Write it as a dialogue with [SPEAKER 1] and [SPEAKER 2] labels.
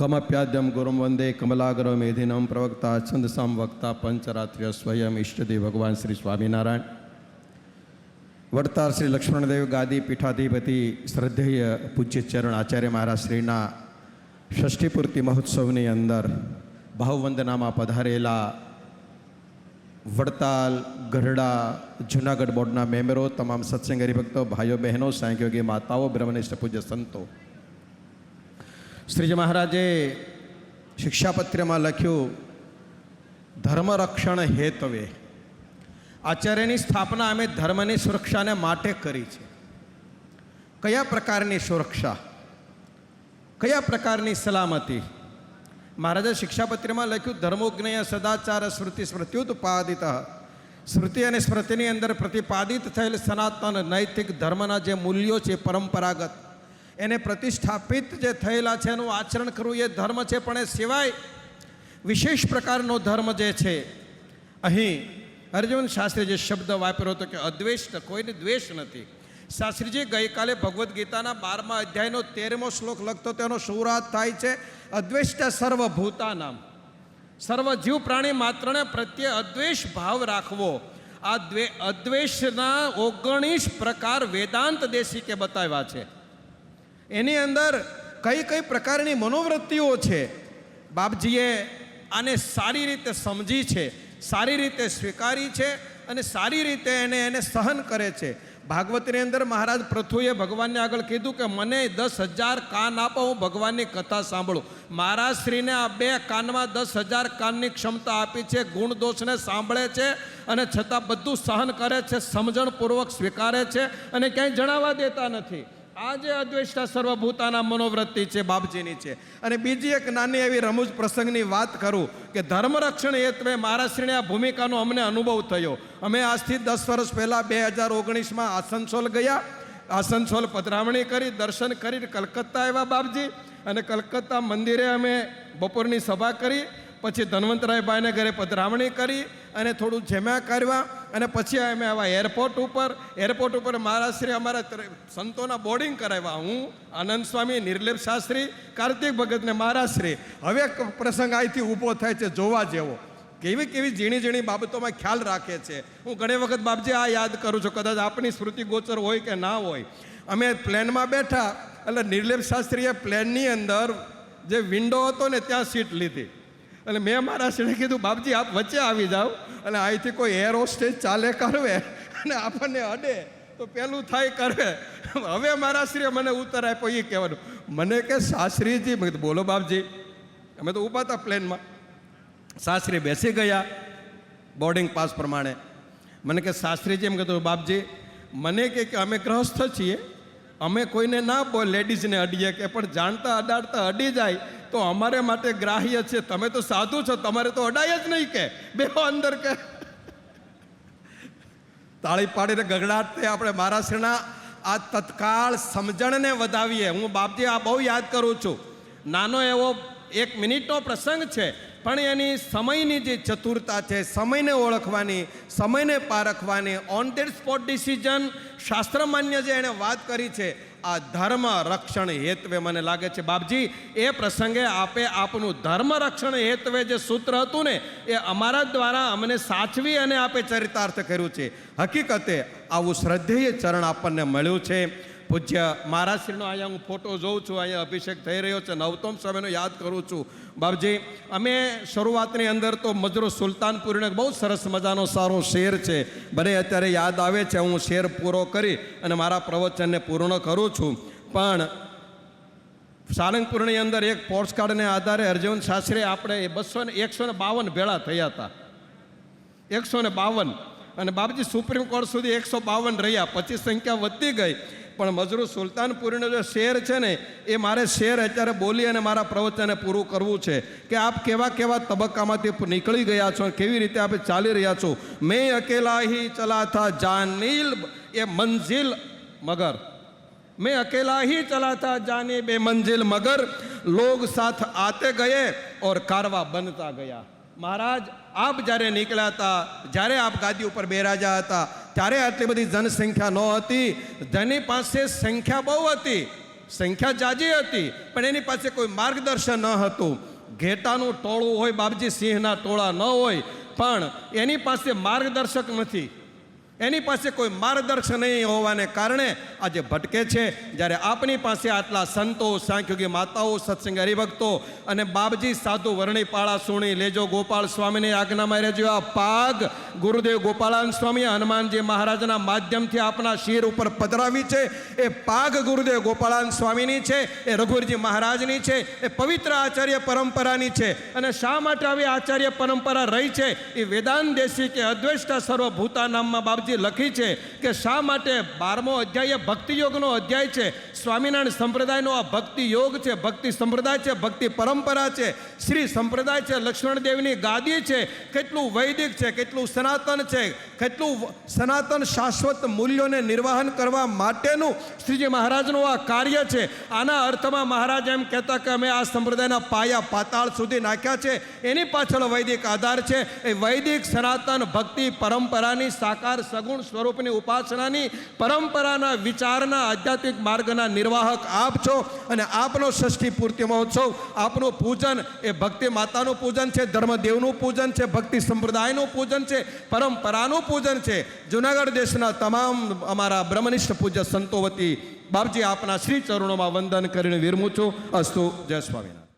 [SPEAKER 1] कमप्याद्यम गुरुम वंदे कमलागर मेधिनम प्रवक्ता छंदसाम वक्ता पंचरात्र्य स्वयं इष्टदेव भगवान श्री स्वामीनारायण वडताल श्री लक्ष्मणदेव गादी पीठाधिपति श्रद्धेय पूज्य चरण आचार्य महाराज श्रीना षष्ठीपूर्ति महोत्सवनी अंदर भाववंदनामां पधारेला वडताल गढ़ड़ा जूनागढ़ बोर्डना मेम्बरो तमाम सत्संग हरिभक्तो भाईओ बहनों सांख्योगी माताओं ब्रह्मनिष्ठ पूज्य संतो श्रीजी महाराजे शिक्षापत्र में लख्यू धर्मरक्षण हेतवे आचार्यनी स्थापना अमे धर्मनी सुरक्षा ने माटे करी छे। कया प्रकारनी सुरक्षा, कया प्रकारनी सलामती? महाराजे शिक्षापत्र में लख्यू धर्मोज्ञेय सदाचार स्मृति स्मृत्युत्पादित स्मृति और स्मृति अंदर प्रतिपादित थयेल सनातन नैतिक धर्मना जे मूल्यों छे परंपरागत एने प्रतिष्ठापित जे थयेला छे एनुं आचरण करवुं ए धर्म छे। पण ए सिवाय विशेष प्रकारनो धर्म जे छे अहीं अर्जुन शास्त्री जे शब्द वापर्यो तो कि अद्वेष कोईने द्वेष नथी। शास्त्रीजी गई काले भगवद गीताना 12मा अध्यायनो 13मो श्लोक लखतो तेनो शुरुआत थाय छे अद्वेष्ट सर्वभूतानां, सर्व जीव प्राणी मात्रने प्रत्ये अद्वेष भाव राखवो। आ अद्वेषना 19 प्रकार वेदांत देशिके बताव्या छे। एनी अंदर कई कई प्रकारनी मनोवृत्तिओ छे बापजीए आने सारी रीते समझी छे, सारी रीते स्वीकारी छे अने सारी रीते एने सहन करे छे। भागवतनी अंदर महाराज पृथुए भगवान ने आगळ कीधुं के मने 10,000 कान आपो हूँ भगवान की कथा सांभळुं। महाराज श्री ने आ 2 कानमा 10,000 कान की क्षमता आपी छे। गुण दोष ने सांभळे छे अने छतां बधुं सहन करे छे, समझणपूर्वक स्वीकारे छे अने क्यांय जणावा देता नथी। आज अद्वेष्टा सर्वभूताना मनोवृत्ति है बापजीनी है। अने बीजी एक नानी एवी रमूज प्रसंगनी बात करूँ कि धर्मरक्षण हेतुए महाराष्ट्रीनी आ भूमिकानो अमने अनुभव थयो। अमे आजथी 10 वर्ष पहला 2019 में आसनसोल गया, आसनसोल पधरावणी करी, दर्शन करी कलकत्ता आव्या बापजी अने कलकत्ता मंदिरे अमे बपोरनी सभा करी, पछी धनवंतराय भाई ने घरे पधरावणी करी अने थोड़ू जेम्या करवा अने पछी अमे आवा एरपोर्ट पर महाराज श्री अमारा संतोना बोर्डिंग कराव्या। हूँ आनंद स्वामी, निर्लेप शास्त्री, कार्तिक भगत ने महाराज श्री। हवे प्रसंग आईथी ऊभो थाय छे जोवा जेवो। केवी केवी झीणी झीणी बाबतों में ख्याल राखे छे। हूँ घणी वखत बापजी आ याद करूँ छूं, कदाच आपनी स्मृति गोचर होय के ना होय। अमे प्लेन में बैठा एटले निर्लेप शास्त्रीए प्लेननी अंदर जे विंडो हतो ने त्यां सीट लीधी અને મેં મારા શ્રીને કીધું બાપજી આપ વચ્ચે આવી જાઓ અને અહીંથી કોઈ એર હોસ્ટેજ ચાલે કરવે અને આપણને અડે તો પેલું થાય કરવે। હવે મારા શ્રીએ મને ઉત્તર આપ્યો એ કહેવાનું મને કે શાસ્ત્રીજી, મેં કીધું બોલો બાપજી। અમે તો ઊભા હતા પ્લેનમાં, શાસ્ત્રી બેસી ગયા બોર્ડિંગ પાસ પ્રમાણે। મને કે શાસ્ત્રીજી, એમ કીધું બાપજી મને કે અમે ગ્રહસ્થ છીએ, અમે કોઈને ના બોલ લેડીઝને અડીએ કે પણ જાણતા અડાડતા અડી જાય તો અમારે માટે ગ્રાહ્ય છે। તમે તો સાધુ છો, તમારે તો અડાય જ નહીં કે બેહો અંદર કે। તાળી પાડીને ગગડાટથી આપણે મહારાષ્ટ્રના આ તત્કાળ સમજણને વધાવીએ। હું બાપજી આ બહુ યાદ કરું છું। નાનો એવો 1 મિનિટનો પ્રસંગ છે પણ એની સમયની જે ચતુરતા છે, સમયને ઓળખવાની, સમયને પારખવાની, ઓન ધેટ સ્પોટ ડિસિઝન શાસ્ત્રમાન્ય જે એણે વાત કરી છે આ ધર્મ રક્ષણ હેતુએ મને લાગે છે બાપજી એ પ્રસંગે આપે આપનું ધર્મ રક્ષણ હેતુએ જે સૂત્ર હતું ને એ અમારા દ્વારા અમને સાચવી અને આપે ચરિતાર્થ કર્યું છે। હકીકતે આવું શ્રદ્ધેય ચરણ આપણને મળ્યું છે। પૂજ્ય મહારાજશ્રીનો અહીંયા હું ફોટો જોઉં છું, અહીંયા અભિષેક થઈ રહ્યો છે, નવતમ સમયનો યાદ કરું છું બાપજી। અમે શરૂઆતની અંદર તો મજરો સુલતાનપુરીનો બહુ સરસ મજાનો સારો શેર છે, મને અત્યારે યાદ આવે છે। હું શેર પૂરો કરી અને મારા પ્રવચનને પૂર્ણ કરું છું। પણ સારંગપુરની અંદર એક પોસ્ટકાર્ડને આધારે અર્જુન શાસ્ત્રી આપણે 152 ભેળા થયા હતા, 152 અને બાપજી સુપ્રીમ કોર્ટ સુધી 152 રહ્યા, પછી સંખ્યા વધતી ગઈ। પણ મજરૂ સુલતાનપુરીનો જે શેર છે ને એ મારે શેર અત્યારે બોલી અને મારા પ્રવચનને પૂરું કરવું છે કે આપ કેવા કેવા તબક્કામાંથી નીકળી ગયા છો, કેવી રીતે આપણે ચાલી રહ્યા છો। મેં અકેલા ही चला था जानील ये मंजिल मगर, मैं अकेला ही चला था जानी बे मंजिल मगर, लोग साथ आते गए और कारवा बनता गया। महाराज आप જ્યારે નીકળ્યા હતા, જ્યારે આપ ગાદી ઉપર બેરાજા હતા ત્યારે આટલી બધી જનસંખ્યા ન હતી, જેની પાસે સંખ્યા બહુ હતી સંખ્યા જાજી હતી, પણ એની પાસે કોઈ માર્ગદર્શન ન હતું. ઘેટાનું ટોળું હોય, બાપજી સિંહના ટોળા ન હોય, પણ એની પાસે માર્ગદર્શક નથી. એની પાસે કોઈ માર્ગદર્શન નહીં હોવાને કારણે આજે ભટકે છે. જ્યારે આપણી પાસે આટલા સંતો, સાંખ્યોગી માતાઓ, સત્સંગ હરિભક્તો અને બાપજી સાધુ વર્ણી પાળા સુણી લેજો ગોપાળ સ્વામીની આજ્ઞામાં રહેજો. આ પાગ ગુરુદેવ ગોપાળાન સ્વામી હનુમાનજી મહારાજના માધ્યમથી આપના શિર ઉપર પધરાવી છે. એ પાગ ગુરુદેવ ગોપાળાન સ્વામીની છે, એ રઘુવીરજી મહારાજની છે, એ પવિત્ર આચાર્ય પરંપરાની છે. અને શા માટે આવી આચાર્ય પરંપરા રહી છે એ વેદાંત દેશી કે અદ્વૈષ્ટા સર્વભૂતા નામમાં બાપજી લખી છે કે શા માટે 12મો અધ્યાય ભક્તિ યોગનો અધ્યાય છે. સ્વામિનારાયણ સંપ્રદાયનો આ ભક્તિ યોગ છે, ભક્તિ સંપ્રદાય છે, ભક્તિ પરંપરા છે, શ્રી સંપ્રદાય છે, લક્ષ્મણદેવની ગાદી છે. કેટલું વૈદિક છે, કેટલું સનાતન છે, કેટલું સનાતન શાશ્વત મૂલ્યોને નિર્વાહન કરવા માટેનું શ્રીજી મહારાજનું આ કાર્ય છે. આના અર્થમાં મહારાજ એમ કહેતા કે અમે આ સંપ્રદાયના પાયા પાતાળ સુધી નાખ્યા છે. એની પાછળ વૈદિક આધાર છે. એ વૈદિક સનાતન ભક્તિ પરંપરાની સાકાર સગુણ સ્વરૂપની ઉપાસનાની પરંપરાના વિચારના આધ્યાત્મિક માર્ગના નિર્વાહક આપ છો. અને આપનો ષષ્ઠી પૂર્તિ મહોત્સવ, આપનું પૂજન એ ભક્તિ માતાનું પૂજન છે, ધર્મદેવનું પૂજન છે, ભક્તિ સંપ્રદાયનું પૂજન છે, પરંપરાનું પૂજન છે. જુનાગઢ દેશના તમામ અમારા બ્રહ્મનિષ્ઠ પૂજ્ય સંતો વતી બાપજી આપના શ્રી ચરણોમાં વંદન કરીને વિરમું છું. અસ્તુ. જય સ્વામિનારાયણ.